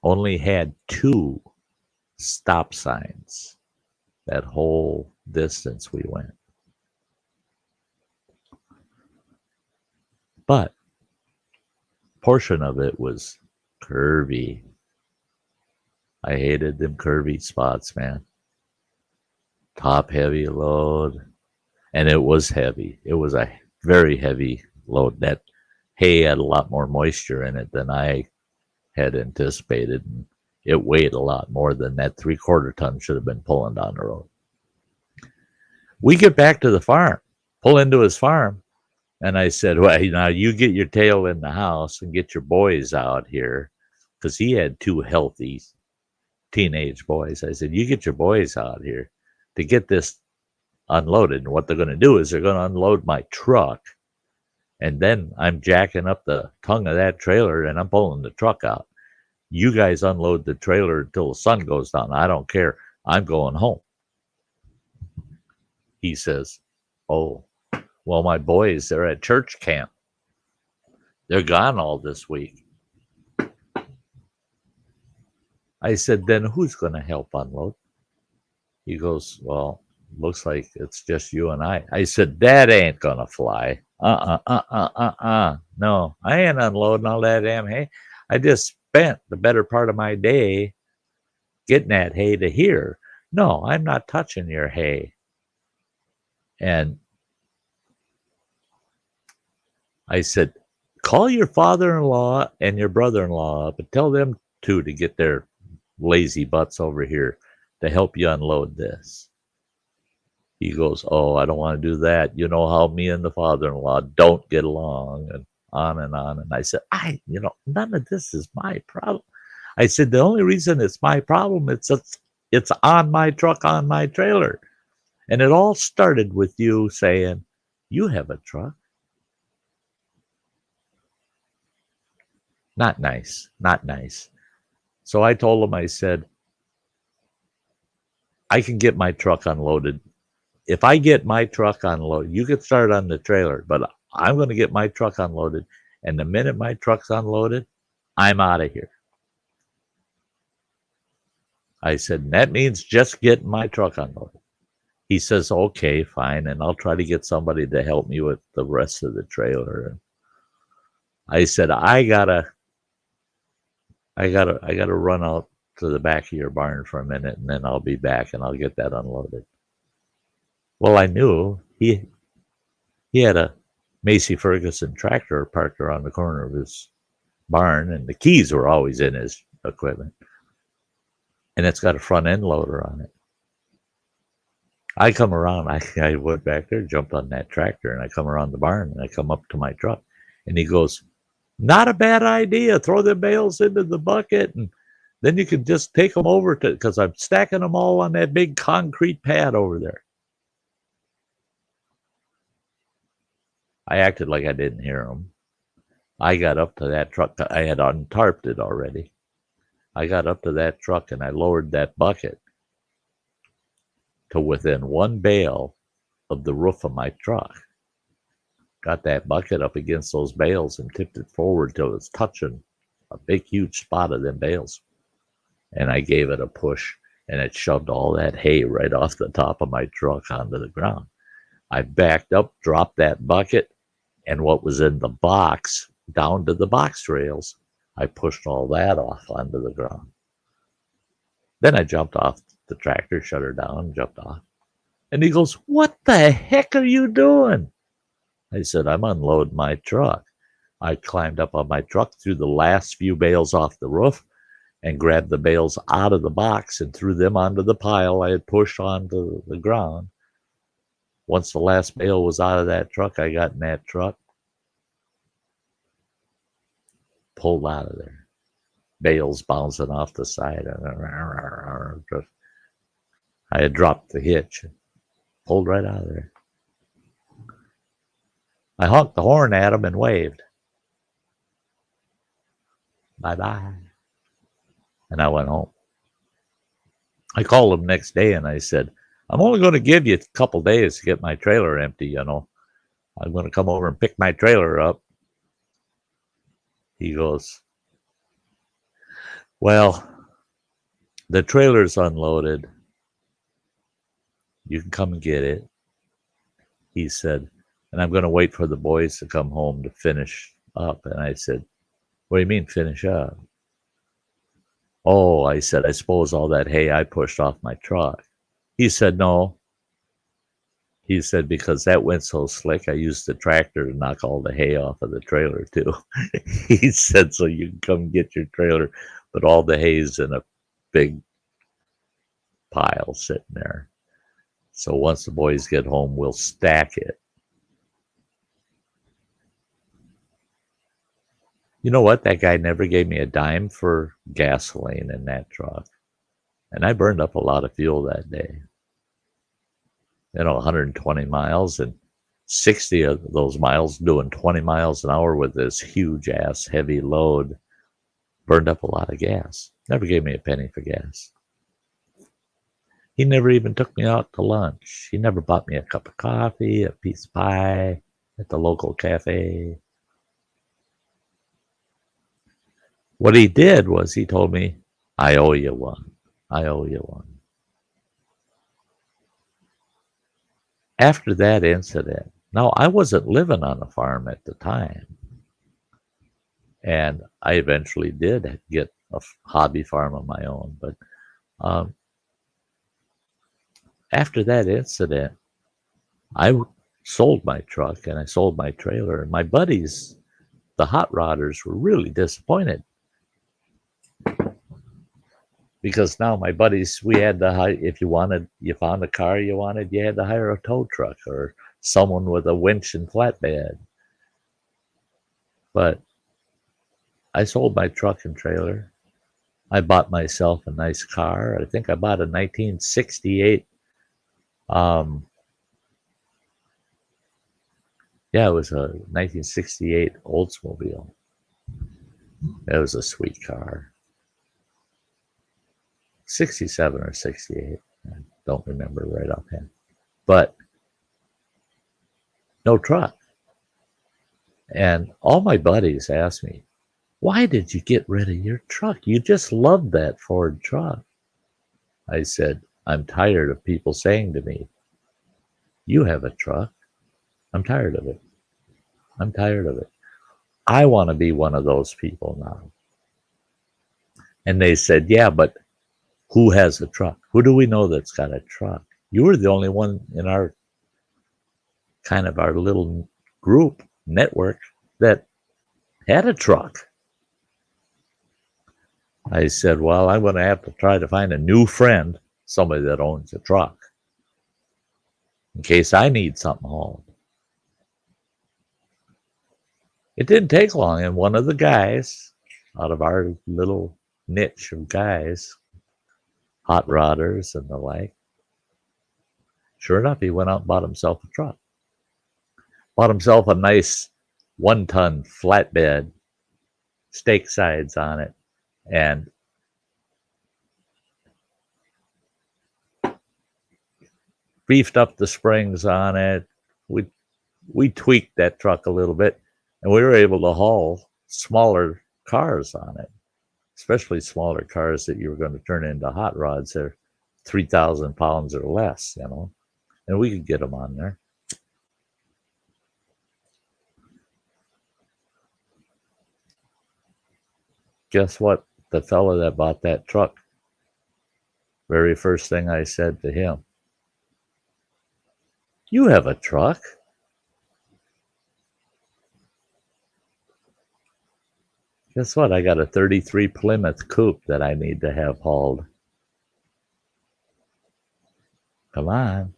only had 2 stop signs that whole distance we went. But a portion of it was curvy. I hated them curvy spots, man. Top heavy load. And it was heavy. It was a very heavy load. That hay had a lot more moisture in it than I had anticipated. And it weighed a lot more than that 3/4 ton should have been pulling down the road. We get back to the farm, pull into his farm, and I said, well, now you get your tail in the house and get your boys out here, because he had 2 healthy teenage boys. I said, you get your boys out here to get this unloaded. And what they're going to do is they're going to unload my truck, and then I'm jacking up the tongue of that trailer and I'm pulling the truck out. You guys unload the trailer until the sun goes down. I don't care. I'm going home. He says, oh, well, my boys, they're at church camp. They're gone all this week. I said, then who's going to help unload? He goes, well, looks like it's just you and I. I said, that ain't going to fly. No, I ain't unloading all that damn hay. I just spent the better part of my day getting that hay to here. No, I'm not touching your hay. And I said, call your father-in-law and your brother-in-law up and tell them to get their lazy butts over here to help you unload this. He goes, oh, I don't want to do that. You know how me and the father-in-law don't get along, and on and on. And I said, none of this is my problem. I said, the only reason it's my problem, it's on my truck, on my trailer. And it all started with you saying, you have a truck. Not nice, not nice. So I told him, I said, I can get my truck unloaded. If I get my truck unloaded, you get started on the trailer, but I'm going to get my truck unloaded. And the minute my truck's unloaded, I'm out of here. I said, that means just getting my truck unloaded. He says, okay, fine. And I'll try to get somebody to help me with the rest of the trailer. And I said, I gotta run out to the back of your barn for a minute, and then I'll be back and I'll get that unloaded. Well, I knew he had a Macy Ferguson tractor parked around the corner of his barn, and the keys were always in his equipment. And it's got a front end loader on it. I come around, I went back there, jumped on that tractor, and I come around the barn, and I come up to my truck, and he goes, not a bad idea. Throw the bales into the bucket, and then you can just take them over to, because I'm stacking them all on that big concrete pad over there. I acted like I didn't hear him. I got up to that truck. I had untarped it already. I got up to that truck and I lowered that bucket to within one bale of the roof of my truck. Got that bucket up against those bales and tipped it forward till it was touching a big, huge spot of them bales. And I gave it a push, and it shoved all that hay right off the top of my truck onto the ground. I backed up, dropped that bucket, and what was in the box down to the box rails. I pushed all that off onto the ground. Then I jumped off the tractor, shut her down, jumped off. And he goes, what the heck are you doing? I said, I'm unloading my truck. I climbed up on my truck, threw the last few bales off the roof, and grabbed the bales out of the box and threw them onto the pile I had pushed onto the ground. Once the last bale was out of that truck, I got in that truck, pulled out of there. Bales bouncing off the side. I had dropped the hitch, pulled right out of there. I honked the horn at him and waved. Bye-bye. And I went home. I called him next day and I said, I'm only going to give you a couple days to get my trailer empty, you know. I'm going to come over and pick my trailer up. He goes, well, the trailer's unloaded. You can come and get it. He said, and I'm going to wait for the boys to come home to finish up. And I said, what do you mean finish up? Oh, I said, I suppose all that hay I pushed off my truck. He said, no. He said, because that went so slick, I used the tractor to knock all the hay off of the trailer too. He said, so you can come get your trailer, but all the hay's in a big pile sitting there. So once the boys get home, we'll stack it. You know what? That guy never gave me a dime for gasoline in that truck. And I burned up a lot of fuel that day. 120 miles, and 60 of those miles doing 20 miles an hour with this huge ass heavy load. Burned up a lot of gas. Never gave me a penny for gas. He never even took me out to lunch. He never bought me a cup of coffee, a piece of pie at the local cafe. What he did was he told me, I owe you one. I owe you one. After that incident, now I wasn't living on a farm at the time. And I eventually did get a hobby farm of my own. But after that incident, I sold my truck and I sold my trailer. And my buddies, the hot rodders, were really disappointed. Because now my buddies, we had to hire, if you found a car you wanted, you had to hire a tow truck or someone with a winch and flatbed. But I sold my truck and trailer. I bought myself a nice car. I think I bought a 1968. It was a 1968 Oldsmobile. It was a sweet car. 67 or 68. I don't remember right offhand. But no truck. And all my buddies asked me, why did you get rid of your truck? You just loved that Ford truck. I said, I'm tired of people saying to me, you have a truck. I'm tired of it. I'm tired of it. I want to be one of those people now. And they said, yeah, but who has a truck? Who do we know that's got a truck? You were the only one in our little group network that had a truck. I said, well, I'm going to have to try to find a new friend, somebody that owns a truck. in case I need something hauled. It didn't take long, and one of the guys out of our little niche of guys, hot rodders and the like, sure enough, he went out and bought himself a truck. Bought himself a nice 1-ton flatbed, stake sides on it, and beefed up the springs on it. We tweaked that truck a little bit, and we were able to haul smaller cars on it, especially smaller cars that you were going to turn into hot rods. They're 3,000 pounds or less, you know, and we could get them on there. Guess what? The fella that bought that truck, very first thing I said to him, "You have a truck?" Guess what? I got a 33 Plymouth coupe that I need to have hauled. Come on.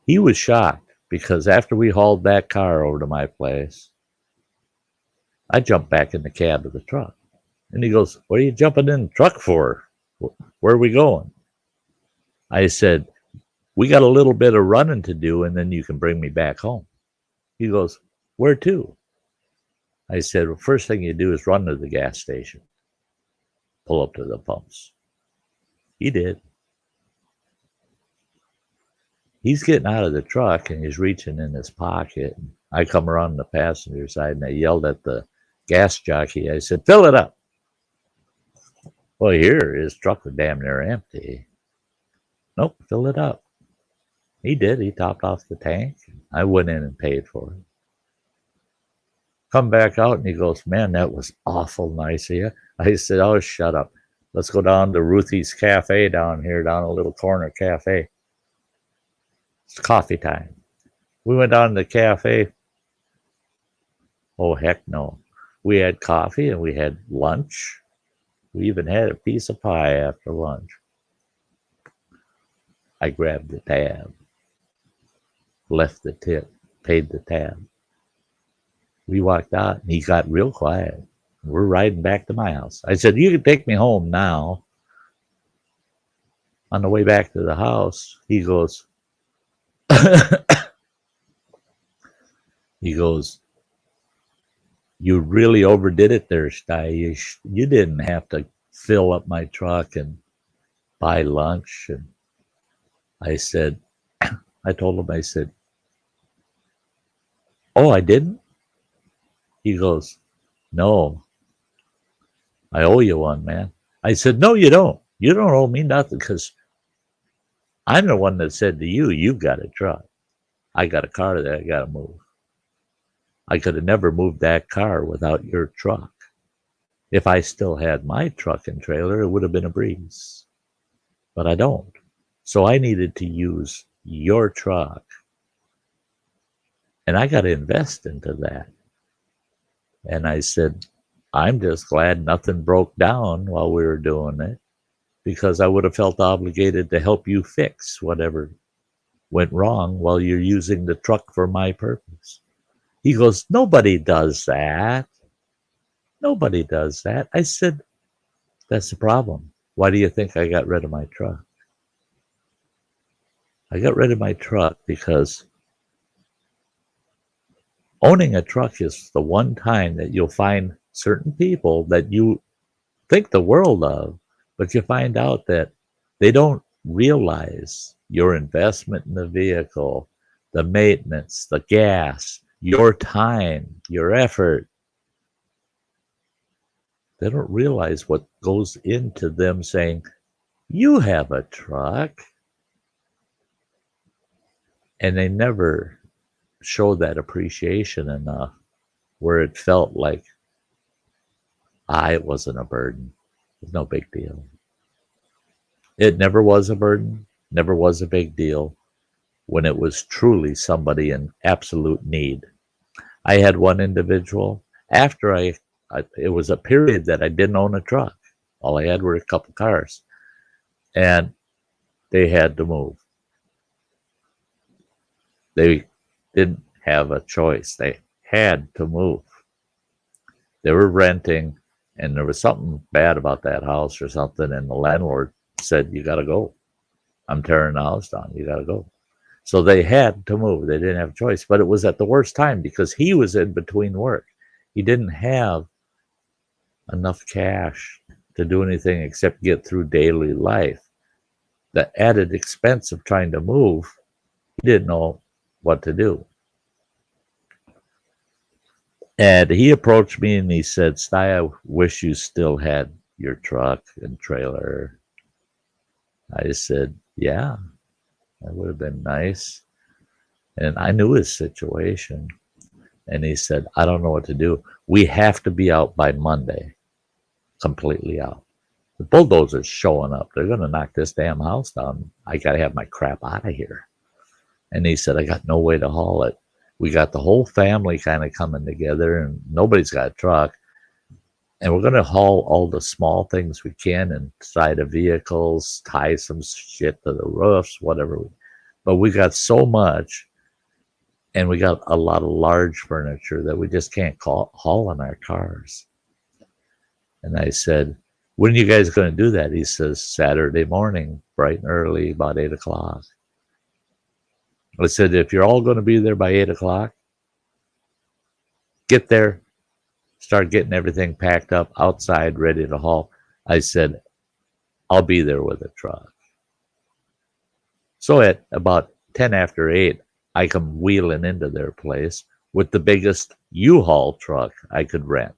He was shocked because after we hauled that car over to my place, I jumped back in the cab of the truck. And he goes, "What are you jumping in the truck for? Where are we going?" I said, "We got a little bit of running to do, and then you can bring me back home." He goes, "Where to?" I said, "Well, first thing you do is run to the gas station. Pull up to the pumps." He did. He's getting out of the truck, and he's reaching in his pocket. I come around the passenger side, and I yelled at the gas jockey. I said, "Fill it up." Well, here, his truck was damn near empty. "Nope, fill it up." He did. He topped off the tank. I went in and paid for it. Come back out, and he goes, "Man, that was awful nice of you." I said, "Oh, shut up. Let's go down to Ruthie's Cafe down here, down a little corner cafe. It's coffee time." We went down to the cafe. Oh, heck no. We had coffee and we had lunch. We even had a piece of pie after lunch. I grabbed the tab, left the tip, paid the tab. We walked out, and he got real quiet. We're riding back to my house. I said, "You can take me home now." On the way back to the house, he goes, "You really overdid it there, Sty. You didn't have to fill up my truck and buy lunch." And I said, I told him, I said, "Oh, I didn't?" He goes, "No, I owe you one, man." I said, "No, you don't. You don't owe me nothing, because I'm the one that said to you, you got a truck. I got a car that I got to move. I could have never moved that car without your truck. If I still had my truck and trailer, it would have been a breeze. But I don't. So I needed to use your truck. And I got to invest into that." And I said, "I'm just glad nothing broke down while we were doing it, because I would have felt obligated to help you fix whatever went wrong while you're using the truck for my purpose." He goes, "Nobody does that. Nobody does that." I said, "That's the problem. Why do you think I got rid of my truck?" I got rid of my truck because owning a truck is the one time that you'll find certain people that you think the world of, but you find out that they don't realize your investment in the vehicle, the maintenance, the gas, your time, your effort. They don't realize what goes into them saying, "You have a truck." And they never show that appreciation enough, where it felt like, it wasn't a burden. It's no big deal. It never was a burden, never was a big deal when it was truly somebody in absolute need. I had one individual, after it was a period that I didn't own a truck. All I had were a couple cars. And They had to move. They didn't have a choice. They had to move. They were renting, and there was something bad about that house or something, and the landlord said, "You got to go. I'm tearing the house down. You got to go." So they had to move. They didn't have a choice, but it was at the worst time because he was in between work. He didn't have enough cash to do anything except get through daily life. The added expense of trying to move, he didn't know what to do. And he approached me and he said, "Sty, I wish you still had your truck and trailer." I said, "Yeah, that would have been nice." And I knew his situation. And he said, "I don't know what to do. We have to be out by Monday, completely out. The bulldozer's showing up. They're going to knock this damn house down. I got to have my crap out of here." And he said, "I got no way to haul it. We got the whole family kind of coming together, and nobody's got a truck. And we're going to haul all the small things we can inside of vehicles, tie some shit to the roofs, whatever. But we got so much, and we got a lot of large furniture that we just can't haul in our cars." And I said, "When are you guys going to do that?" He says, "Saturday morning, bright and early, about 8 o'clock. I said, "If you're all going to be there by 8 o'clock, get there, start getting everything packed up outside, ready to haul." I said, "I'll be there with a truck." So at about 10 after 8, I come wheeling into their place with the biggest U-Haul truck I could rent.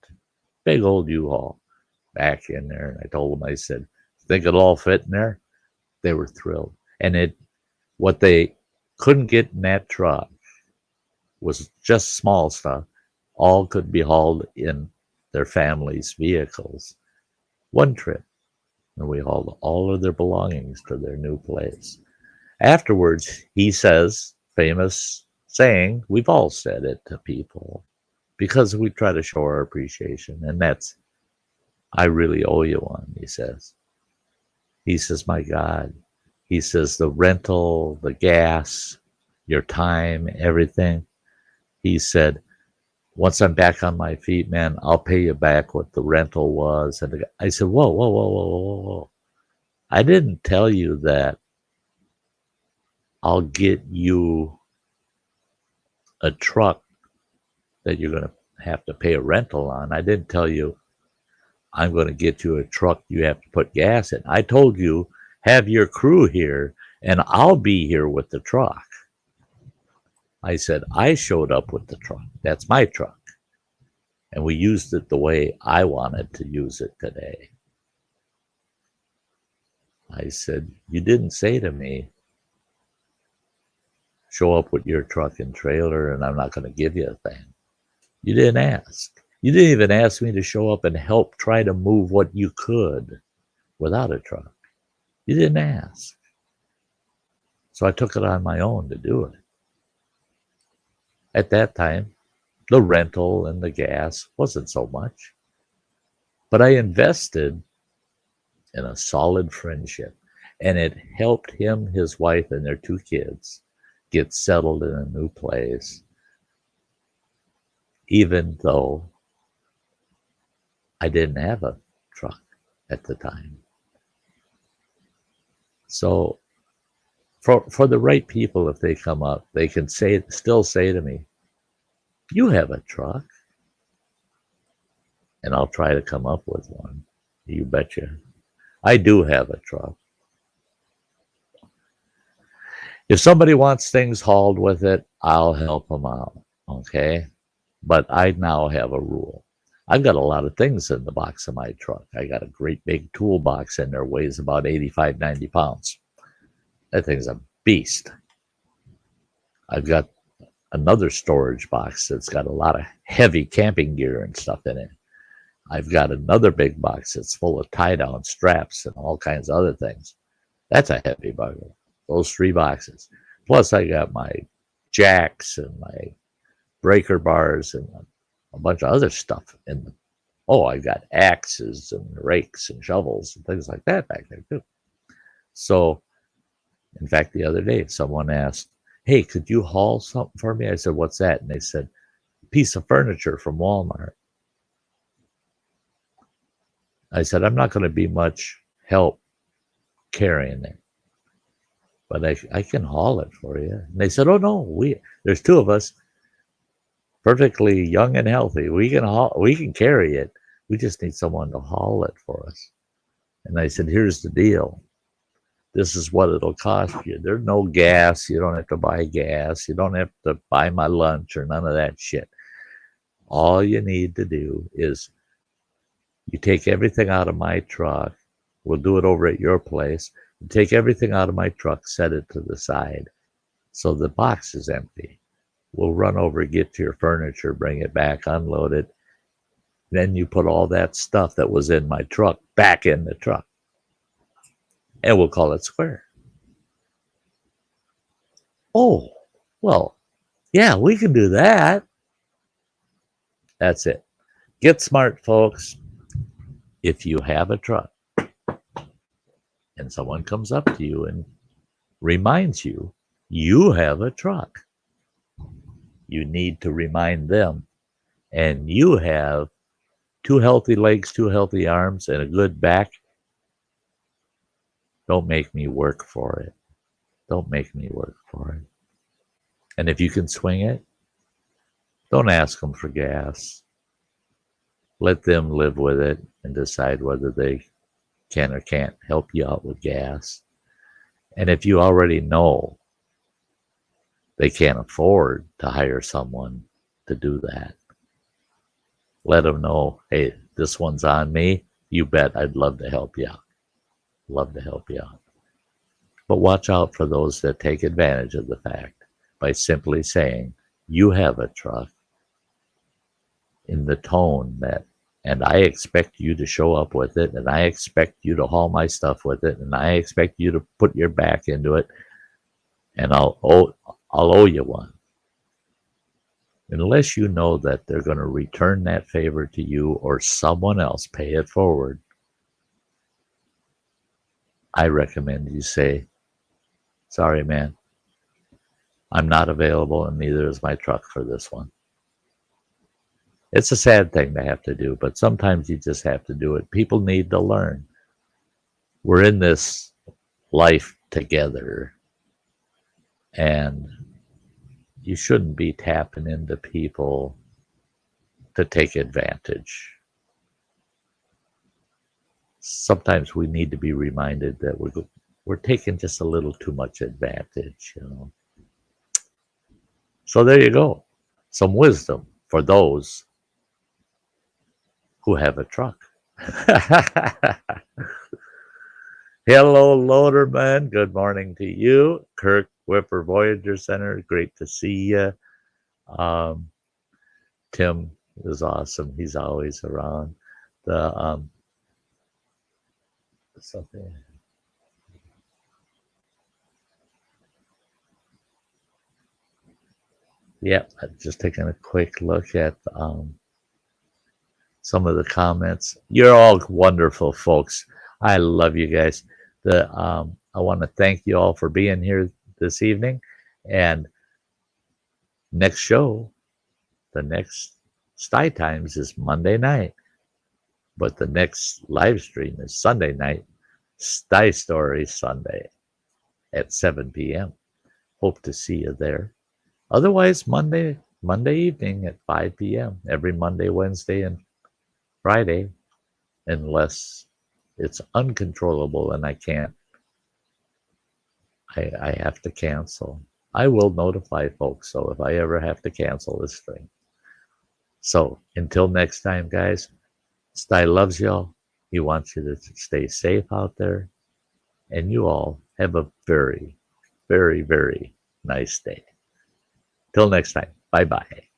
Big old U-Haul back in there. And I told them, I said, "Think it'll all fit in there?" They were thrilled. And what they couldn't get in that truck was just small stuff. All could be hauled in their families' vehicles. One trip. And we hauled all of their belongings to their new place. Afterwards, he says, famous saying, we've all said it to people because we try to show our appreciation. And that's, "I really owe you one," he says. He says, "My God." He says, "The rental, the gas, your time, everything." He said, "Once I'm back on my feet, man, I'll pay you back what the rental was." And I said, "Whoa, whoa, whoa, whoa, whoa, whoa. I didn't tell you that I'll get you a truck that you're going to have to pay a rental on. I didn't tell you I'm going to get you a truck you have to put gas in. I told you, have your crew here and I'll be here with the truck." I said, "I showed up with the truck. That's my truck. And we used it the way I wanted to use it today." I said, "You didn't say to me, show up with your truck and trailer and I'm not going to give you a thing. You didn't ask. You didn't even ask me to show up and help try to move what you could without a truck. You didn't ask." So I took it on my own to do it. At that time, the rental and the gas wasn't so much. But I invested in a solid friendship, and it helped him, his wife, and their 2 kids get settled in a new place, even though I didn't have a truck at the time. So for the right people, if they come up, they can still say to me, "You have a truck." And I'll try to come up with one. You betcha. I do have a truck. If somebody wants things hauled with it, I'll help them out. Okay. But I now have a rule. I've got a lot of things in the box of my truck. I got a great big toolbox in there, weighs about 85, 90 pounds. That thing's a beast. I've got another storage box that's got a lot of heavy camping gear and stuff in it. I've got another big box that's full of tie-down straps and all kinds of other things. That's a heavy bugger. Those 3 boxes. Plus, I got my jacks and my breaker bars and a bunch of other stuff in them. Oh, I got axes and rakes and shovels and things like that back there too. So In fact, the other day, someone asked, "Hey, could you haul something for me?" I said, "What's that?" And they said, "Piece of furniture from Walmart." I said, "I'm not going to be much help carrying it, but I can haul it for you." And they said, "Oh no, there's two of us, perfectly young and healthy. We can carry it. We just need someone to haul it for us." And I said, "Here's the deal. This is what it'll cost you. There's no gas. You don't have to buy gas. You don't have to buy my lunch or none of that shit. All you need to do is you take everything out of my truck. We'll do it over at your place. You take everything out of my truck, set it to the side so the box is empty. We'll run over, get to your furniture, bring it back, unload it. Then you put all that stuff that was in my truck back in the truck. And we'll call it square." "Oh, well, yeah, we can do that." That's it. Get smart, folks. If you have a truck and someone comes up to you and reminds you you have a truck, you need to remind them, and you have two healthy legs, two healthy arms, and a good back. Don't make me work for it. Don't make me work for it. And if you can swing it, don't ask them for gas. Let them live with it and decide whether they can or can't help you out with gas. And if you already know they can't afford to hire someone to do that, let them know, "Hey, this one's on me. You bet I'd love to help you out. Love to help you out." But watch out for those that take advantage of the fact by simply saying, "You have a truck," in the tone that, "And I expect you to show up with it, and I expect you to haul my stuff with it, and I expect you to put your back into it, and I'll owe you one." Unless you know that they're going to return that favor to you or someone else, pay it forward, I recommend you say, "Sorry, man, I'm not available, and neither is my truck for this one." It's a sad thing to have to do, but sometimes you just have to do it. People need to learn. We're in this life together, and you shouldn't be tapping into people to take advantage. Sometimes we need to be reminded that we're taking just a little too much advantage, you know. So there you go. Some wisdom for those who have a truck. Hello, Loaderman. Good morning to you. Kirk Whipper Voyager Center. Great to see you. Tim is awesome. He's always around. The something. Yeah, I'm just taking a quick look at some of the comments. You're all wonderful folks. I love you guys. I want to thank you all for being here this evening. And next show, the next Sty Times is Monday night, but the next live stream is Sunday night, Sty Story Sunday at 7 p.m. Hope to see you there. Otherwise, Monday evening at 5 p.m. every Monday, Wednesday, and Friday, unless it's uncontrollable and I can't. I have to cancel. I will notify folks, so if I ever have to cancel this thing. So until next time, guys, Sty loves y'all. He wants you to stay safe out there. And you all have a very, very, very nice day. Till next time. Bye-bye.